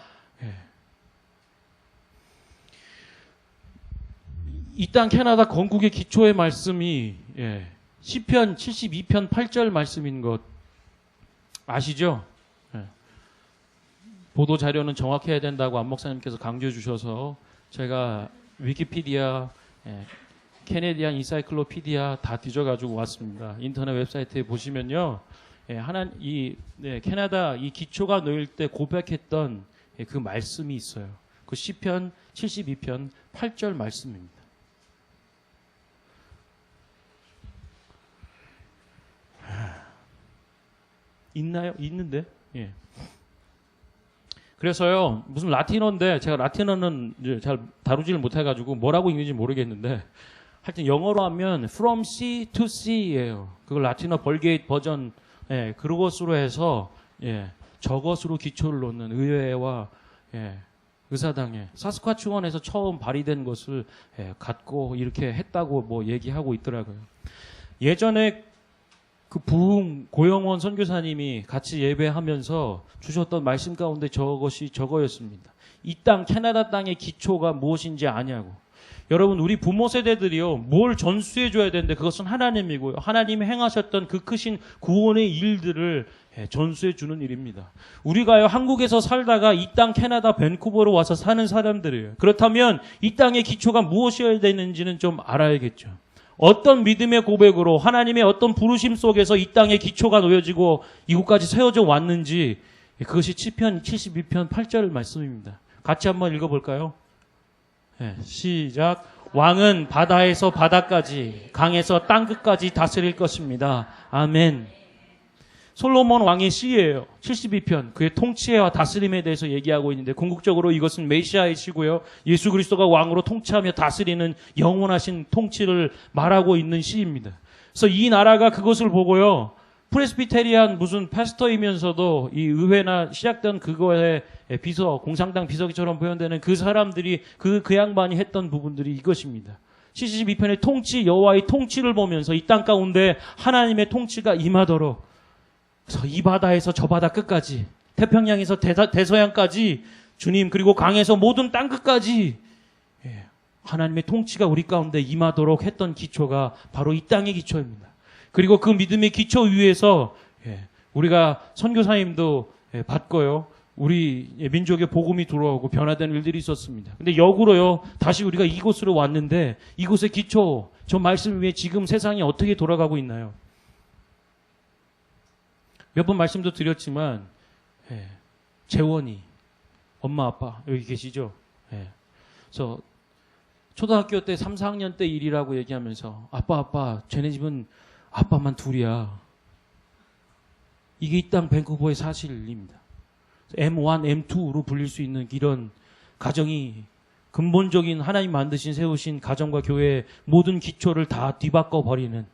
[SPEAKER 2] 이 땅 캐나다 건국의 기초의 말씀이 시편 72편 8절 말씀인 것 아시죠? 보도 자료는 정확해야 된다고 안 목사님께서 강조해 주셔서 제가 위키피디아, 캐네디안 인사이클로피디아 다 뒤져가지고 왔습니다. 인터넷 웹사이트에 보시면요, 캐나다 이 기초가 놓일 때 고백했던 그 말씀이 있어요. 그 시편 72편 8절 말씀입니다. 있나요? 있는데. 예. 그래서요, 무슨 라틴어인데, 제가 라틴어는 이제 잘 다루지를 못해가지고 뭐라고 읽는지 모르겠는데, 하여튼 영어로 하면 from sea to sea예요. 그걸 라틴어 벌게이트 버전, 그것으로 해서, 저것으로 기초를 놓는 의회와, 의사당에, 사스카추원에서 처음 발의된 것을 갖고 이렇게 했다고 뭐 얘기하고 있더라고요. 예전에 그 부흥 고영원 선교사님이 같이 예배하면서 주셨던 말씀 가운데 저것이 저거였습니다. 이 땅 캐나다 땅의 기초가 무엇인지 아냐고. 여러분, 우리 부모 세대들이요 뭘 전수해 줘야 되는데 그것은 하나님이고요. 하나님이 행하셨던 그 크신 구원의 일들을 전수해 주는 일입니다. 우리가요 한국에서 살다가 이 땅 캐나다 밴쿠버로 와서 사는 사람들이에요. 그렇다면 이 땅의 기초가 무엇이어야 되는지는 좀 알아야겠죠. 어떤 믿음의 고백으로 하나님의 어떤 부르심 속에서 이 땅의 기초가 놓여지고 이곳까지 세워져 왔는지, 그것이 시편 72편 8절 말씀입니다. 같이 한번 읽어볼까요? 시작. 왕은 바다에서 바다까지, 강에서 땅끝까지 다스릴 것입니다. 아멘. 솔로몬 왕의 시예요. 72편. 그의 통치와 다스림에 대해서 얘기하고 있는데, 궁극적으로 이것은 메시아의 시고요. 예수 그리스도가 왕으로 통치하며 다스리는 영원하신 통치를 말하고 있는 시입니다. 그래서 이 나라가 그것을 보고요, 프레스비테리안 무슨 패스터이면서도 이 의회나 시작된 그거의 비서, 공산당 비서기처럼 표현되는 그 사람들이 그 양반이 했던 부분들이 이것입니다. 72편의 통치, 여호와의 통치를 보면서 이 땅 가운데 하나님의 통치가 임하도록, 그래서 이 바다에서 저 바다 끝까지, 태평양에서 대서양까지, 주님, 그리고 강에서 모든 땅 끝까지 하나님의 통치가 우리 가운데 임하도록 했던 기초가 바로 이 땅의 기초입니다. 그리고 그 믿음의 기초 위에서 우리가 선교사님도 받고요, 우리 민족의 복음이 들어오고 변화되는 일들이 있었습니다. 근데 역으로요, 다시 우리가 이곳으로 왔는데 이곳의 기초, 저 말씀 위에 지금 세상이 어떻게 돌아가고 있나요? 몇 번 말씀도 드렸지만, 재원이, 엄마, 아빠, 여기 계시죠? 그래서, 초등학교 때 3, 4학년 때 일이라고 얘기하면서, 아빠, 쟤네 집은 아빠만 둘이야. 이게 이 땅 밴쿠버의 사실입니다. M1, M2로 불릴 수 있는 이런 가정이 근본적인 하나님 만드신, 세우신 가정과 교회의 모든 기초를 다 뒤바꿔 버리는,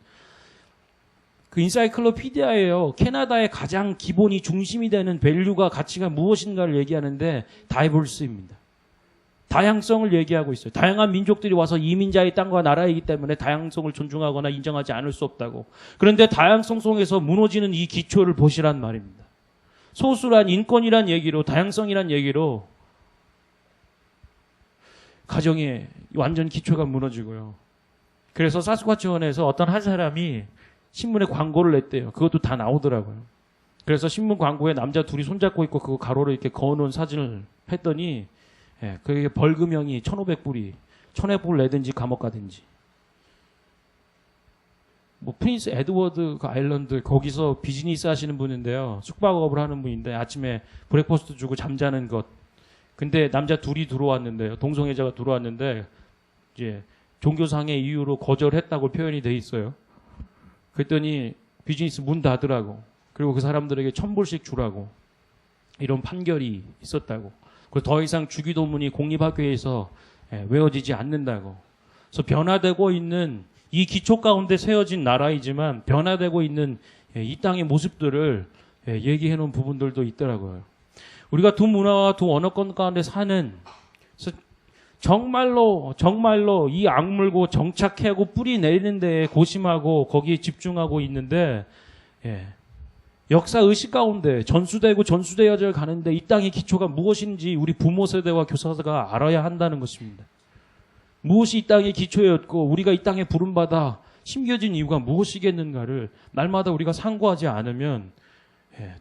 [SPEAKER 2] 그 인사이클로피디아예요. 캐나다의 가장 기본이 중심이 되는 밸류가, 가치가 무엇인가를 얘기하는데 다이버스입니다. 다양성을 얘기하고 있어요. 다양한 민족들이 와서 이민자의 땅과 나라이기 때문에 다양성을 존중하거나 인정하지 않을 수 없다고. 그런데 다양성 속에서 무너지는 이 기초를 보시란 말입니다. 소수란 인권이란 얘기로, 다양성이란 얘기로 가정의 완전 기초가 무너지고요. 그래서 사스과치원에서 어떤 한 사람이 신문에 광고를 냈대요. 그것도 다 나오더라고요. 그래서 신문 광고에 남자 둘이 손잡고 있고 그거 가로로 이렇게 그어놓은 사진을 했더니 그게 벌금형이 1,500불이 1,000불 내든지 감옥 가든지. 뭐 프린스 에드워드 그 아일랜드 거기서 비즈니스 하시는 분인데요. 숙박업을 하는 분인데 아침에 브렉퍼스트 주고 잠자는 것. 근데 남자 둘이 들어왔는데요. 동성애자가 들어왔는데 이제 종교상의 이유로 거절했다고 표현이 돼 있어요. 그랬더니 비즈니스 문 닫으라고. 그리고 그 사람들에게 1,000불씩 주라고. 이런 판결이 있었다고. 그리고 더 이상 주기도문이 공립학교에서 외워지지 않는다고. 그래서 변화되고 있는 이 기초 가운데 세워진 나라이지만 변화되고 있는 이 땅의 모습들을 얘기해 놓은 부분들도 있더라고요. 우리가 두 문화와 두 언어권 가운데 사는, 정말로 이 악물고 정착하고 뿌리 내리는 데에 고심하고 거기에 집중하고 있는데, 역사 의식 가운데 전수되고 전수되어져 가는데 이 땅의 기초가 무엇인지 우리 부모 세대와 교사가 알아야 한다는 것입니다. 무엇이 이 땅의 기초였고 우리가 이 땅에 부름받아 심겨진 이유가 무엇이겠는가를 날마다 우리가 상고하지 않으면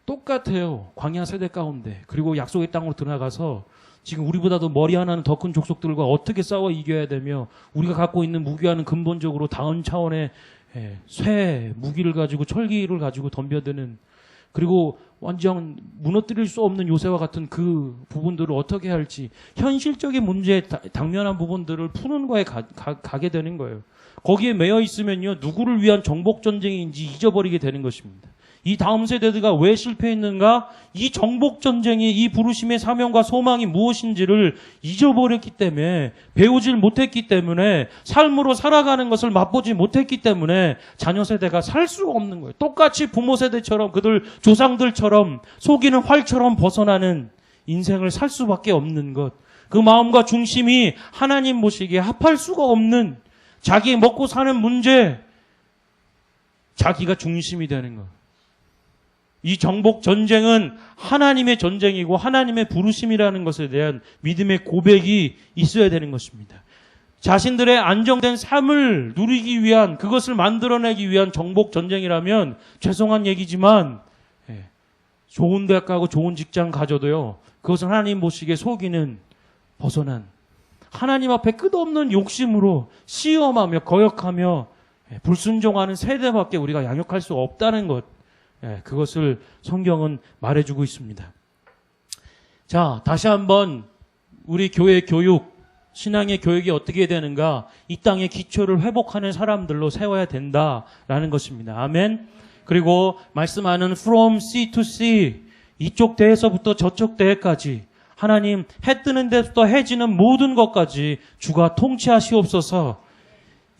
[SPEAKER 2] 똑같아요. 광야 세대 가운데. 그리고 약속의 땅으로 들어가서 지금 우리보다도 머리 하나는 더 큰 족속들과 어떻게 싸워 이겨야 되며 우리가 갖고 있는 무기와는 근본적으로 다음 차원의 쇠 무기를 가지고 철기를 가지고 덤벼드는, 그리고 완전 무너뜨릴 수 없는 요새와 같은 그 부분들을 어떻게 할지 현실적인 문제에 당면한 부분들을 푸는 거에 가게 되는 거예요. 거기에 매여 있으면요, 누구를 위한 정복 전쟁인지 잊어버리게 되는 것입니다. 이 다음 세대들가 왜 실패했는가? 이 정복 전쟁이, 이 부르심의 사명과 소망이 무엇인지를 잊어버렸기 때문에, 배우질 못했기 때문에, 삶으로 살아가는 것을 맛보지 못했기 때문에 자녀 세대가 살 수가 없는 거예요. 똑같이 부모 세대처럼 그들 조상들처럼 속이는 활처럼 벗어나는 인생을 살 수밖에 없는 것. 그 마음과 중심이 하나님 보시기에 합할 수가 없는, 자기 먹고 사는 문제, 자기가 중심이 되는 것. 이 정복 전쟁은 하나님의 전쟁이고 하나님의 부르심이라는 것에 대한 믿음의 고백이 있어야 되는 것입니다. 자신들의 안정된 삶을 누리기 위한, 그것을 만들어내기 위한 정복 전쟁이라면 죄송한 얘기지만 좋은 대학 가고 좋은 직장 가져도요, 그것은 하나님 보시기에 속이는 벗어난, 하나님 앞에 끝없는 욕심으로 시험하며 거역하며 불순종하는 세대밖에 우리가 양육할 수 없다는 것, 그것을 성경은 말해주고 있습니다. 자, 다시 한번 우리 교회 교육, 신앙의 교육이 어떻게 되는가, 이 땅의 기초를 회복하는 사람들로 세워야 된다라는 것입니다. 아멘. 그리고 말씀하는 from sea to sea, 이쪽 대에서부터 저쪽 대에까지 하나님 해 뜨는 데부터 해 지는 모든 것까지 주가 통치하시옵소서.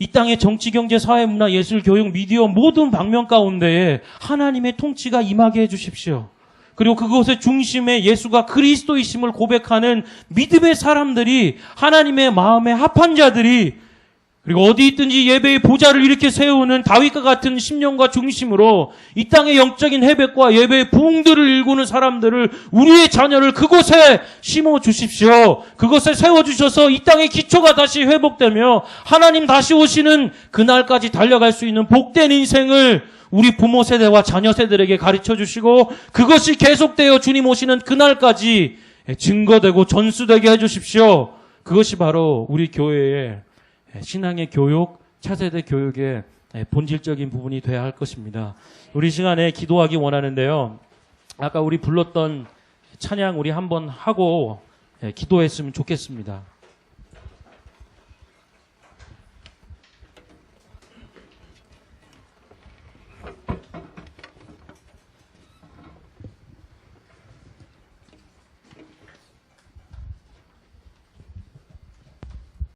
[SPEAKER 2] 이 땅의 정치, 경제, 사회, 문화, 예술, 교육, 미디어 모든 방면 가운데에 하나님의 통치가 임하게 해주십시오. 그리고 그것의 중심에 예수가 그리스도이심을 고백하는 믿음의 사람들이, 하나님의 마음에 합한 자들이, 그리고 어디 있든지 예배의 보좌를 이렇게 세우는 다윗과 같은 심령과 중심으로 이 땅의 영적인 회백과 예배의 부흥들을 일구는 사람들을, 우리의 자녀를 그곳에 심어 주십시오. 그것에 세워 주셔서 이 땅의 기초가 다시 회복되며 하나님 다시 오시는 그날까지 달려갈 수 있는 복된 인생을 우리 부모 세대와 자녀 세대에게 가르쳐 주시고, 그것이 계속되어 주님 오시는 그날까지 증거되고 전수되게 해 주십시오. 그것이 바로 우리 교회의 신앙의 교육, 차세대 교육의 본질적인 부분이 돼야 할 것입니다. 우리 시간에 기도하기 원하는데요. 아까 우리 불렀던 찬양 우리 한번 하고 기도했으면 좋겠습니다.